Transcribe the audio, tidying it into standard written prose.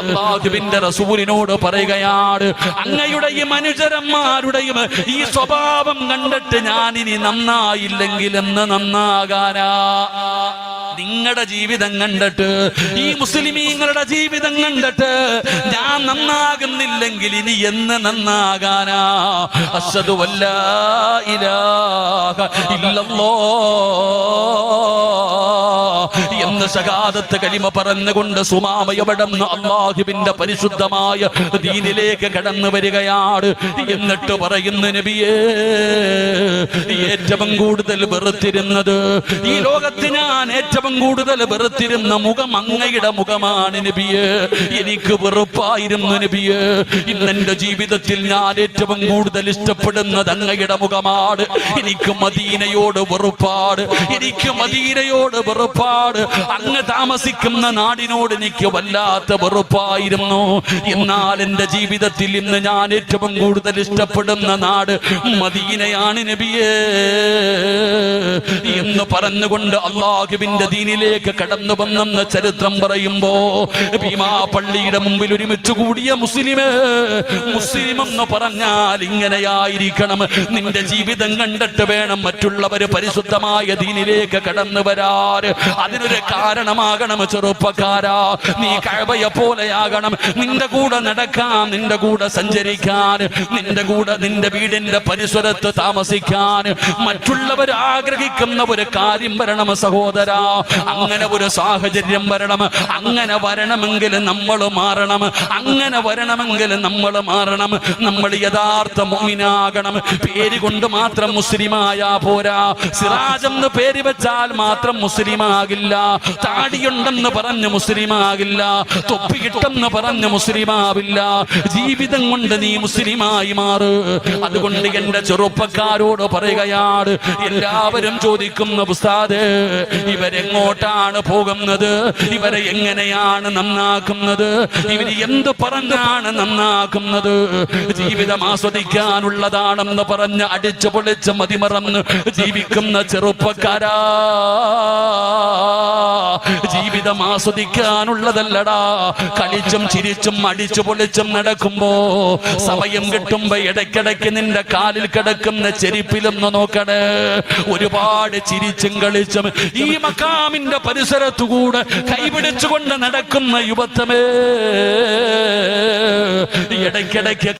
അല്ലാഹുവിന്റെ റസൂലിനോട് പറയുകയാണ്, അങ്ങയുടെയും അനുചരന്മാരുടെയും ഈ സ്വഭാവം കണ്ടിട്ട് ഞാൻ ഇനി നന്നായില്ലെങ്കിൽ എന്ന് നന്നാകാനാ? നിങ്ങളുടെ ജീവിതം കണ്ടിട്ട്, ഈ മുസ്ലിമീങ്ങളുടെ ജീവിതം കണ്ടിട്ട് ഞാൻ നന്നാകുന്നില്ലെങ്കിൽ ഇനി എന്ന് നന്നാകാനാ? അശ്ഹദു അല്ലാ ഇലാഹ ഇല്ലല്ലാഹ് എന്ന് ശഹാദത്ത് കലിമ പറഞ്ഞുകൊണ്ട് സുമാമ എവിടെന്ന് അല്ലാഹുവിന്റെ പരിശുദ്ധമായ ദീനിലേക്ക് കടന്നു വരികയാണ്. എന്നിട്ട് പറയുന്നു, നബിയേ, ഏറ്റവും കൂടുതൽ വെറുത്തിരുന്നത്, ഈ ലോകത്ത് ഞാൻ ഏറ്റവും കൂടുതൽ വെറുത്തിരുന്ന മുഖം അങ്ങയുടെ മുഖമാണ് നബിയേ. എനിക്ക് വെറുപ്പായിരുന്നു നബിയേ. ഇന്നെന്റെ ജീവിതത്തിൽ ഞാൻ ഏറ്റവും കൂടുതൽ ഇഷ്ടപ്പെടുന്നത് അങ്ങയുടെ മുഖമാണ്. എനിക്ക് മദീനയോട് വെറുപ്പാട്, എനിക്ക് മദീനയോട് വെറുപ്പാട്. അങ്ങ് താമസിക്കുന്ന നാടിനോട് എനിക്ക് വല്ലാത്ത വെറുപ്പായിരുന്നു. എന്നാൽ എന്റെ ജീവിതത്തിൽ ഇന്ന് ഞാൻ ഏറ്റവും കൂടുതൽ ഇഷ്ടപ്പെടുന്ന നാട് മദീനയാണ് നബിയേ എന്ന് പറഞ്ഞുകൊണ്ട് അല്ലാഹുവിന്റെ ദീനിലേക്ക് കടന്നു വന്നെന്ന ചരിത്രം പറയുമ്പോ, ഭീമാ പള്ളിയുടെ മുമ്പിൽ ഒരുമിച്ച് കൂടിയ മുസ്ലിം എന്ന് പറഞ്ഞാൽ ഇങ്ങനെയായിരിക്കണം. നിന്റെ ജീവിതം കണ്ടിട്ട് വേണം മറ്റുള്ളവര് പരിശുദ്ധമായ ദീനിലേക്ക് കടന്നു വരാൻ. അതിനൊരു കാരണമാകണം ചെറുപ്പക്കാരാ. നീ കഅബയെ പോലെയാകണം. നിന്റെ കൂടെ നടക്കാൻ, നിന്റെ കൂടെ സഞ്ചരിക്കാൻ, നിന്റെ കൂടെ നിന്റെ വീടിന്റെ പരിസരത്ത് താമസിക്കാൻ മറ്റുള്ളവർ ആഗ്രഹിക്കുന്ന ഒരു കാര്യം വരണം സഹോദരാ. അങ്ങനെ ഒരു സാഹചര്യം വരണം. അങ്ങനെ വരണമെങ്കിൽ നമ്മൾ മാറണം. അങ്ങനെ വരണമെങ്കിൽ നമ്മൾ മാറണം. നമ്മൾ യഥാർത്ഥ മുഅ്മിനാകണം. പേര് കൊണ്ട് മാത്രം മുസ്ലിമായാ പോരാ. സിറാജ് എന്ന് പേര് വെച്ചാൽ മാത്രം മുസ്ലിമാകില്ല. താടിയുണ്ടെന്ന് പറഞ്ഞ് മുസ്ലിമാകില്ല. തൊപ്പിയിട്ടെന്ന് പറഞ്ഞ് മുസ്ലിമാവില്ല. ജീവിതം കൊണ്ട് നീ മുസ്ലിമായി മാറ്. അതുകൊണ്ട് എന്റെ ചെറുപ്പക്കാരോട് പറയുകയാണ്, എല്ലാവരും ചോദിക്കുന്ന ഉസ്താദേ, ഇവരെങ്ങോട്ടാണ് പോകുന്നത്? ഇവരെ എങ്ങനെയാണ് നന്നാക്കുന്നത്? ഇവര് എന്ത് പറഞ്ഞാണ് നന്നാക്കുന്നത്? ജീവിതം ആസ്വദിക്കാനുള്ളതാണെന്ന് പറഞ്ഞ് അടിച്ചു പൊളിച്ച് മതിമറന്ന് ജീവിക്കുന്ന ചെറുപ്പക്കാരാ, ജീവിതം ആസ്വദിക്കാനുള്ളതല്ലടാ. കളിച്ചും ചിരിച്ചും അടിച്ചു പൊളിച്ചും നടക്കുമ്പോ, സമയം കിട്ടുമ്പോ ഇടയ്ക്കിടയ്ക്ക് നിന്റെ കാലിൽ കിടക്കുന്ന ചെരിപ്പിലൊന്ന് നോക്കണേ. ഒരുപാട് ചിരിച്ചും കളിച്ചും ഈ മക്കാമിന്റെ പരിസരത്തുകൂടെ കൈപിടിച്ചുകൊണ്ട് നടക്കുന്ന യുവത്വമേ, ഇടയ്ക്കിടയ്ക്ക്